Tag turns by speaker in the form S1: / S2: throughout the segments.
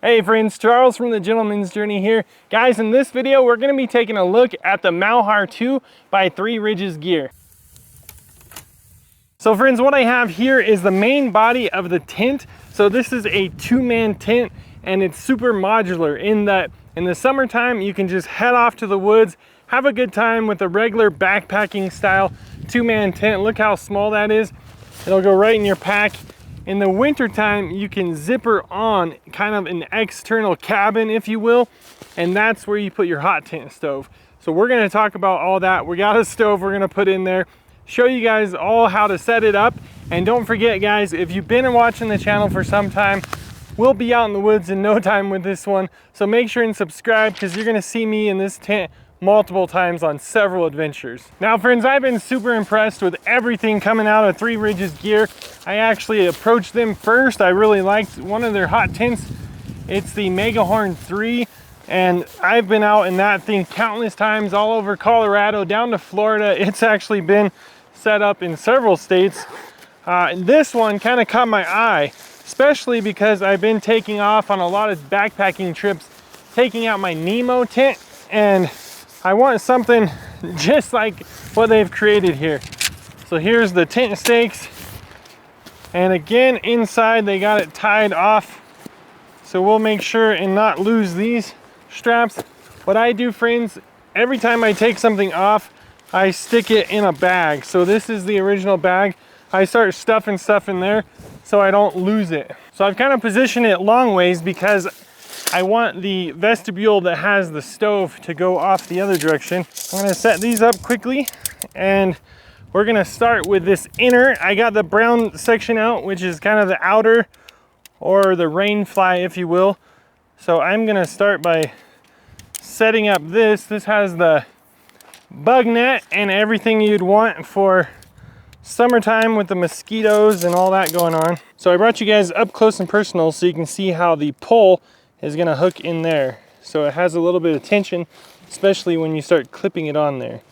S1: Hey friends, Charles from the Gentleman's Journey here. Guys, in this video, we're gonna be taking a look at the Mau-Har 2 by 3 Ridges gear. So friends, what I have here is the main body of the tent. So this is a 2-man tent and it's super modular in that in the summertime, you can just head off to the woods, have a good time with a regular backpacking style 2-man tent. Look how small that is. It'll go right in your pack. In the winter time, you can zipper on kind of an external cabin, if you will, and that's where you put your hot tent stove. So we're gonna talk about all that. We got a stove we're gonna put in there, show you guys all how to set it up. And don't forget guys, if you've been watching the channel for some time, we'll be out in the woods in no time with this one. So make sure and subscribe because you're gonna see me in this tent multiple times on several adventures. Now friends, I've been super impressed with everything coming out of 3 Ridges gear. I actually approached them first. I really liked one of their hot tents. It's the Mau-Har 3, and I've been out in that thing countless times all over Colorado down to Florida. It's actually been set up in several states. This one kind of caught my eye, especially because I've been taking off on a lot of backpacking trips, taking out my Nemo tent, and I want something just like what they've created here. So here's the tent stakes, and again inside they got it tied off, so we'll make sure and not lose these straps. What I do friends, every time I take something off, I stick it in a bag. So this is the original bag. I start stuffing stuff in there so I don't lose it. So I've kind of positioned it long ways because I want the vestibule that has the stove to go off the other direction. I'm gonna set these up quickly and we're gonna start with this inner. I got the brown section out, which is kind of the outer or the rain fly, if you will. So I'm gonna start by setting up this. This has the bug net and everything you'd want for summertime with the mosquitoes and all that going on. So I brought you guys up close and personal so you can see how the pole is gonna hook in there. So it has a little bit of tension, especially when you start clipping it on there.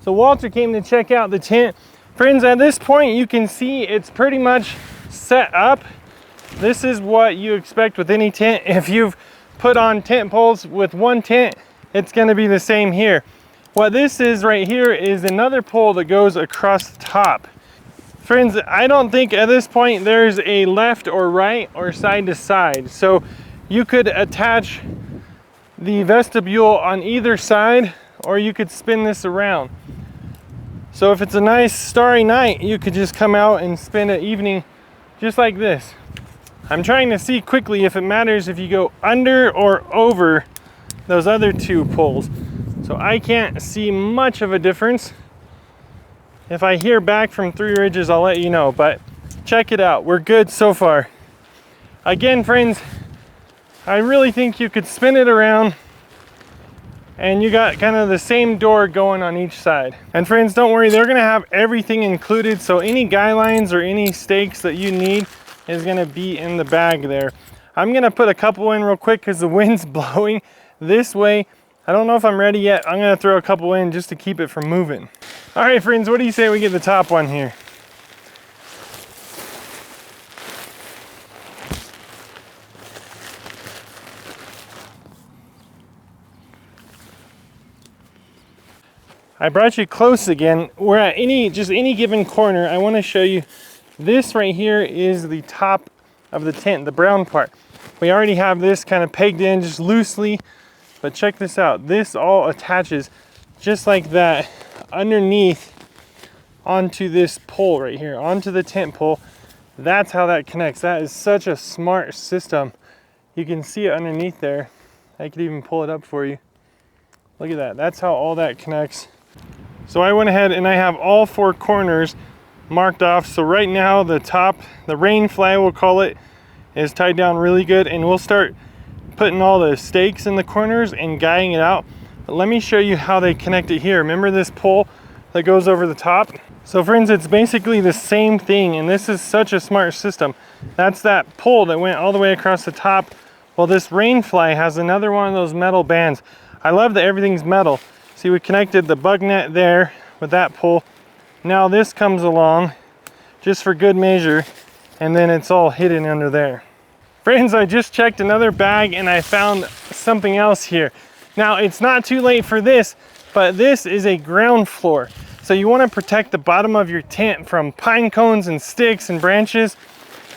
S1: So Walter came to check out the tent. Friends, at this point you can see it's pretty much set up. This is what you expect with any tent. If you've put on tent poles with one tent, it's going to be the same here. What this is right here is another pole that goes across the top. Friends, I don't think at this point there's a left or right or side to side. So you could attach the vestibule on either side or you could spin this around. So if it's a nice starry night, you could just come out and spend an evening just like this. I'm trying to see quickly if it matters if you go under or over those other 2 poles. So I can't see much of a difference. If I hear back from 3 Ridges, I'll let you know, but check it out. We're good so far. Again, friends, I really think you could spin it around and you got kind of the same door going on each side. And friends, don't worry, they're gonna have everything included. So any guy lines or any stakes that you need is gonna be in the bag there. I'm gonna put a couple in real quick because the wind's blowing this way. I don't know if I'm ready yet. I'm gonna throw a couple in just to keep it from moving. All right, friends, what do you say we get the top one here? I brought you close again. We're at just any given corner. I want to show you this right here is the top of the tent, the brown part. We already have this kind of pegged in just loosely, but check this out. This all attaches just like that underneath onto this pole right here, onto the tent pole. That's how that connects. That is such a smart system. You can see it underneath there. I could even pull it up for you. Look at that. That's how all that connects. So I went ahead and I have all 4 corners marked off. So right now the top, the rain fly we'll call it, is tied down really good, and we'll start putting all the stakes in the corners and guying it out. But let me show you how they connect it here. Remember this pole that goes over the top? So friends, it's basically the same thing, and this is such a smart system. That's that pole that went all the way across the top Well, this rainfly has another one of those metal bands. I love that everything's metal. See, we connected the bug net there with that pole. Now this comes along just for good measure, and then it's all hidden under there. Friends, I just checked another bag and I found something else here. Now, it's not too late for this, but this is a ground floor. So you want to protect the bottom of your tent from pine cones and sticks and branches.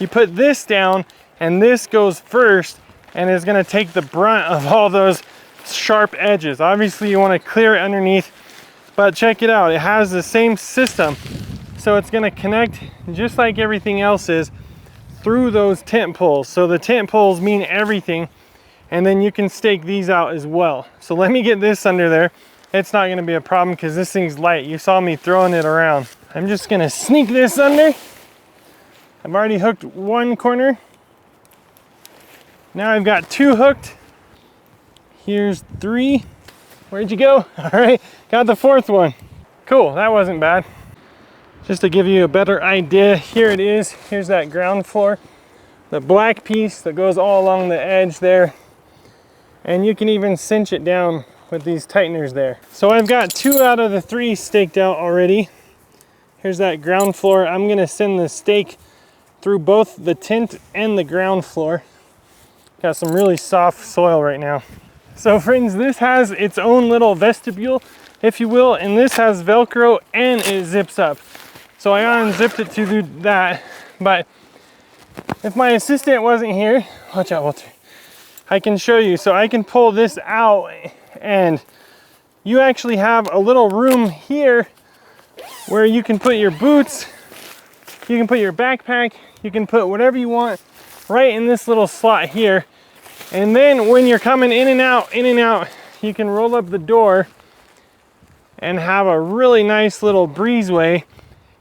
S1: You put this down, and this goes first, and it's going to take the brunt of all those sharp edges. Obviously, you want to clear it underneath, but check it out. It has the same system. So it's going to connect just like everything else is through those tent poles. So the tent poles mean everything, and then you can stake these out as well. So let me get this under there. It's not going to be a problem because this thing's light. You saw me throwing it around. I'm just going to sneak this under. I've already hooked one corner. Now I've got two hooked. Here's three. Where'd you go? All right, got the fourth one. Cool, that wasn't bad. Just to give you a better idea, here it is. Here's that ground floor. The black piece that goes all along the edge there. And you can even cinch it down with these tighteners there. So I've got 2 out of the 3 staked out already. Here's that ground floor. I'm gonna send the stake through both the tent and the ground floor. Got some really soft soil right now. So friends, this has its own little vestibule, if you will, and this has Velcro and it zips up. So I unzipped it to do that, but if my assistant wasn't here, watch out, Walter, I can show you. So I can pull this out, and you actually have a little room here where you can put your boots, you can put your backpack, you can put whatever you want right in this little slot here. And then when you're coming in and out, you can roll up the door and have a really nice little breezeway.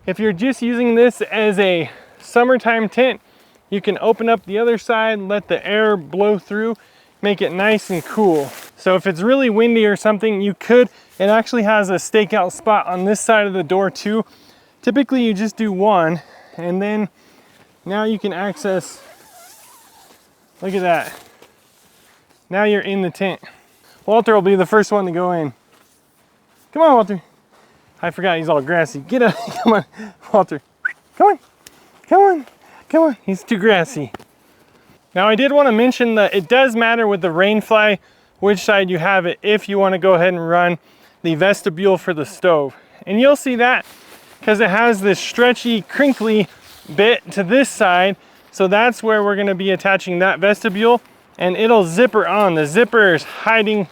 S1: If you're just using this as a summertime tent, you can open up the other side, let the air blow through, make it nice and cool. So if it's really windy or something, you could, it actually has a stakeout spot on this side of the door too. Typically you just do one, and then now you can access, look at that. Now you're in the tent. Walter will be the first one to go in. Come on, Walter. I forgot he's all grassy. Get up, come on, Walter. Come on, come on, come on. He's too grassy. Now I did want to mention that it does matter with the rainfly which side you have it if you want to go ahead and run the vestibule for the stove. And you'll see that because it has this stretchy, crinkly bit to this side. So that's where we're going to be attaching that vestibule, and it'll zipper on. The zipper is hiding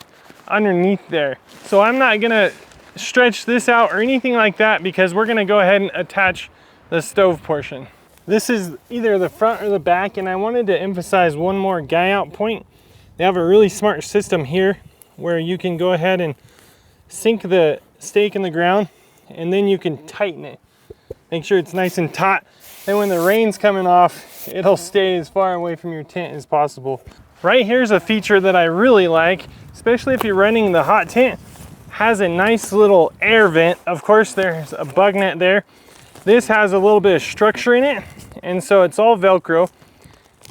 S1: underneath there. So I'm not going to stretch this out or anything like that because we're going to go ahead and attach the stove portion. This is either the front or the back, and I wanted to emphasize one more guy out point. They have a really smart system here where you can go ahead and sink the stake in the ground, and then you can tighten it. Make sure it's nice and taut. Then when the rain's coming off, it'll stay as far away from your tent as possible. Right here's a feature that I really like, especially if you're running the hot tent. Has a nice little air vent. Of course, there's a bug net there. This has a little bit of structure in it, and so it's all Velcro.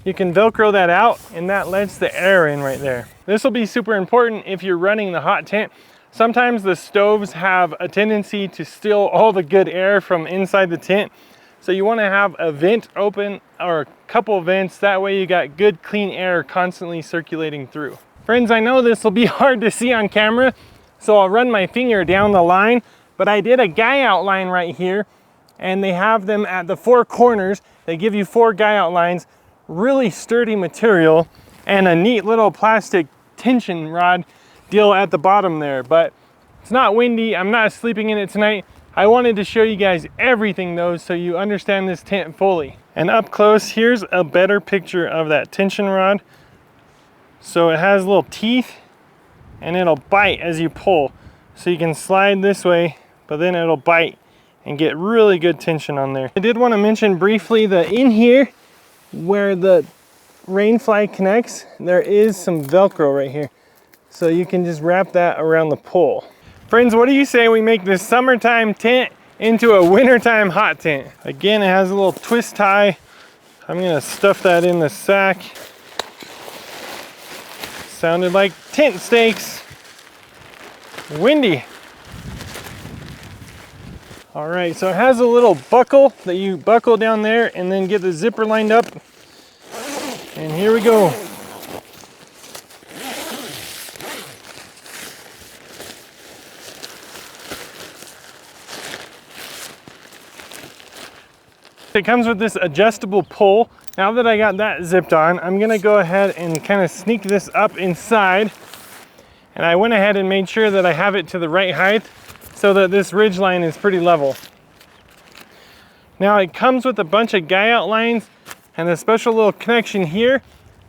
S1: You can Velcro that out, and that lets the air in right there. This will be super important if you're running the hot tent. Sometimes the stoves have a tendency to steal all the good air from inside the tent. So you want to have a vent open or a couple vents. That way you got good clean air constantly circulating through. Friends, I know this will be hard to see on camera, so I'll run my finger down the line, but I did a guy outline right here, and they have them at the 4 corners. They give you 4 guy outlines, really sturdy material, and a neat little plastic tension rod deal at the bottom there. But it's not windy, I'm not sleeping in it tonight. I wanted to show you guys everything though, so you understand this tent fully. And up close, here's a better picture of that tension rod. So it has little teeth, and it'll bite as you pull. So you can slide this way, but then it'll bite and get really good tension on there. I did want to mention briefly that in here, where the rainfly connects, there is some Velcro right here. So you can just wrap that around the pole. Friends, what do you say we make this summertime tent into a wintertime hot tent? Again, it has a little twist tie. I'm gonna stuff that in the sack. Sounded like tent stakes. Windy. All right, so it has a little buckle that you buckle down there and then get the zipper lined up. And here we go. It comes with this adjustable pole. Now that I got that zipped on, I'm gonna go ahead and kind of sneak this up inside. And I went ahead and made sure that I have it to the right height so that this ridge line is pretty level. Now it comes with a bunch of guy outlines and a special little connection here.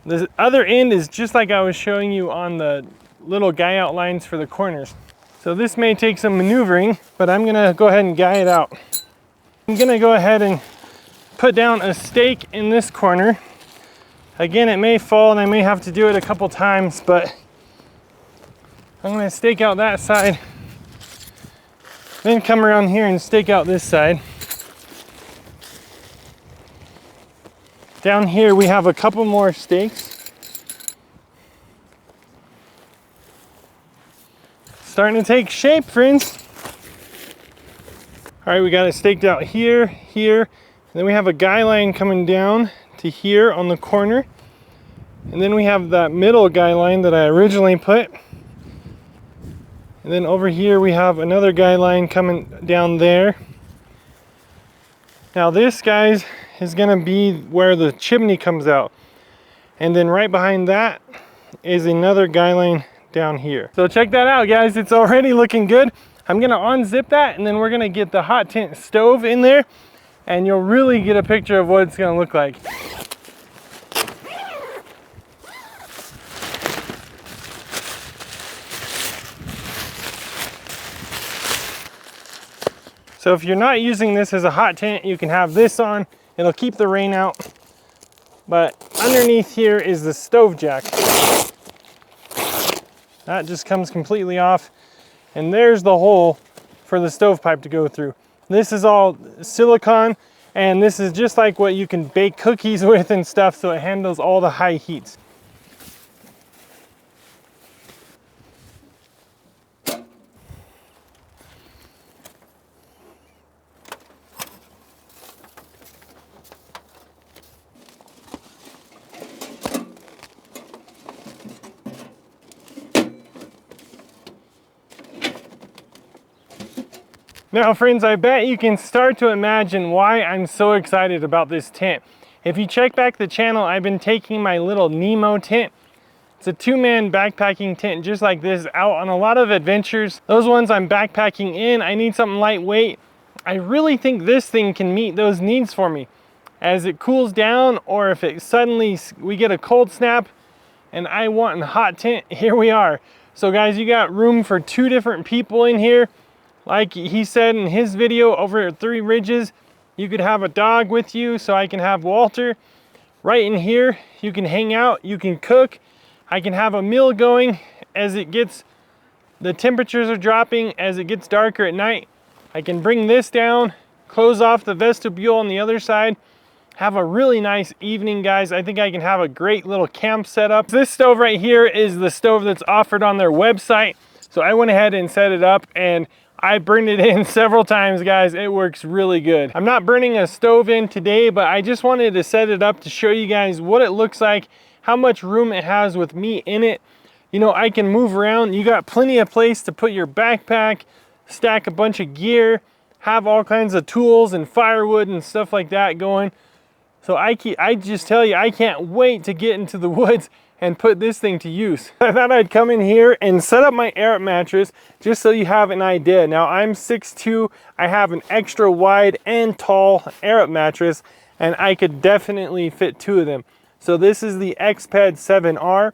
S1: The other end is just like I was showing you on the little guy outlines for the corners. So this may take some maneuvering, but I'm gonna go ahead and guy it out. I'm gonna go ahead and put down a stake in this corner. Again, it may fall and I may have to do it a couple times, but I'm gonna stake out that side, then come around here and stake out this side. Down here we have a couple more stakes. Starting to take shape, friends. All right, we got it staked out here, here. Then we have a guy line coming down to here on the corner. And then we have that middle guy line that I originally put. And then over here we have another guy line coming down there. Now this, guys, is gonna be where the chimney comes out. And then right behind that is another guy line down here. So check that out, guys. It's already looking good. I'm gonna unzip that and then we're gonna get the hot tent stove in there and you'll really get a picture of what it's gonna look like. So if you're not using this as a hot tent, you can have this on. It'll keep the rain out. But underneath here is the stove jack. That just comes completely off. And there's the hole for the stovepipe to go through. This is all silicone, and this is just like what you can bake cookies with and stuff, so it handles all the high heats. Now friends, I bet you can start to imagine why I'm so excited about this tent. If you check back the channel, I've been taking my little Nemo tent. It's a 2-man backpacking tent just like this, out on a lot of adventures. Those ones I'm backpacking in, I need something lightweight. I really think this thing can meet those needs for me. As it cools down, or if it suddenly we get a cold snap and I want a hot tent, here we are. So guys, you got room for 2 different people in here. Like he said in his video over at 3 Ridges, you could have a dog with you, so I can have Walter. Right in here, you can hang out, you can cook. I can have a meal going as it gets, the temperatures are dropping, as it gets darker at night. I can bring this down, close off the vestibule on the other side, have a really nice evening, guys. I think I can have a great little camp setup. This stove right here is the stove that's offered on their website. So I went ahead and set it up, and I burned it in several times, guys. It works really good. I'm not burning a stove in today, but I just wanted to set it up to show you guys what it looks like, how much room it has with me in it. You know, I can move around. You got plenty of place to put your backpack, stack a bunch of gear, have all kinds of tools and firewood and stuff like that going. So I just tell you, I can't wait to get into the woods and put this thing to use. I thought I'd come in here and set up my Arab mattress just so you have an idea. Now I'm 6'2", I have an extra wide and tall Arab mattress, and I could definitely fit 2 of them. So this is the Xped 7R,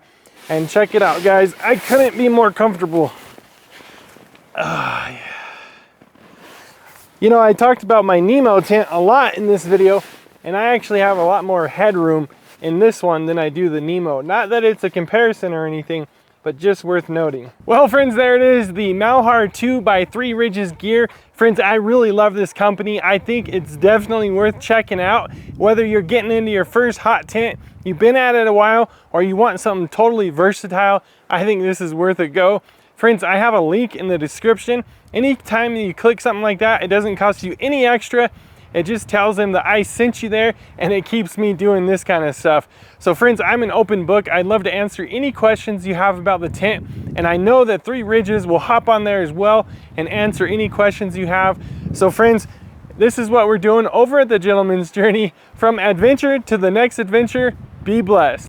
S1: and check it out, guys. I couldn't be more comfortable. Yeah. You know, I talked about my Nemo tent a lot in this video, and I actually have a lot more headroom in this one than I do the Nemo. Not that it's a comparison or anything, but just worth noting. Well friends, there it is, the Mau-Har 2x3 Ridges gear. Friends, I really love this company. I think it's definitely worth checking out. Whether you're getting into your first hot tent, you've been at it a while, or you want something totally versatile, I think this is worth a go. Friends, I have a link in the description. Anytime you click something like that, it doesn't cost you any extra. It just tells them that I sent you there, and it keeps me doing this kind of stuff. So friends, I'm an open book. I'd love to answer any questions you have about the tent, and I know that 3 Ridges will hop on there as well and answer any questions you have. So friends, this is what we're doing over at the Gentleman's Journey. From adventure to the next adventure, be blessed.